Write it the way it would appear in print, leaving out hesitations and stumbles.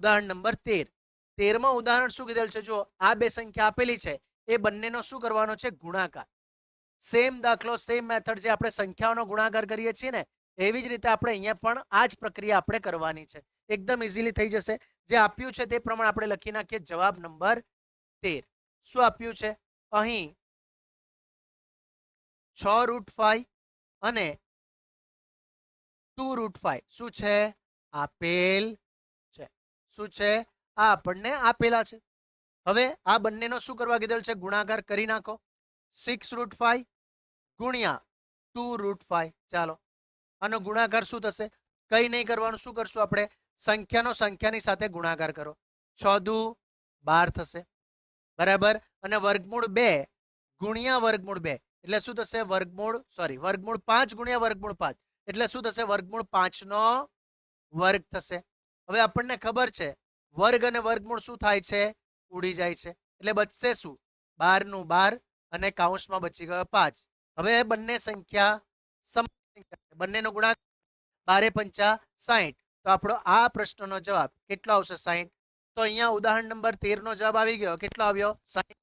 ઉદાહરણ નંબર 13. 13માં ઉદાહરણ શું કીધેલ છે? જો આ બે સંખ્યા આપેલી છે, એ બંનેનો શું કરવાનો છે? ગુણાકાર. સેમ દાખલો, સેમ મેથડ જે આપણે સંખ્યાઓનો ગુણાકાર કરીએ છીએ ને, એવી જ રીતે આપણે અહીંયા પણ આ જ પ્રક્રિયા આપણે કરવાની છે. એકદમ ઇઝીલી થઈ જશે. જે આપ્યું છે તે પ્રમાણે આપણે લખી નાખીએ જવાબ નંબર 13. શું આપ્યું છે? અહીં 6√5 અને 2√5 શું છે? આપેલ છે. શું છે? આ આપણને આપેલા છે. હવે આ બંનેનો શું કરવા કીધેલ છે? ગુણાકાર કરી નાખો. 6√5 ગુણ્યા 2√5. ચાલો, આનો ગુણાકાર શું થશે? કઈ નહીં કરવાનું. શું કરશું આપણે? સંખ્યાનો સંખ્યાની સાથે ગુણાકાર કરો. 6 દુ 12 થશે, બરાબર. અને વર્ગમૂળ 2 ગુણ્યા વર્ગમૂળ 2 એટલે શું થશે? વર્ગમૂળ 5 ગુણ્યા વર્ગમૂળ 5 એટલે શું થશે? વર્ગમૂળ 5 નો વર્ગ થશે. હવે આપણને ખબર છે વર્ગ અને વર્ગમૂળ શું થાય છે? ઉડી જાય છે. એટલે બચશે શું? 12 નું 12 અને કૌંસમાં બચી ગયો 5. હવે બંને સંખ્યા બંનેનો ગુણાકાર 12 પંચા 60. તો આપણો આ પ્રશ્નનો જવાબ કેટલો આવશે? 60. તો અહીંયા ઉદાહરણ નંબર 13 નો જવાબ આવી ગયો. કેટલો આવ્યો? 60.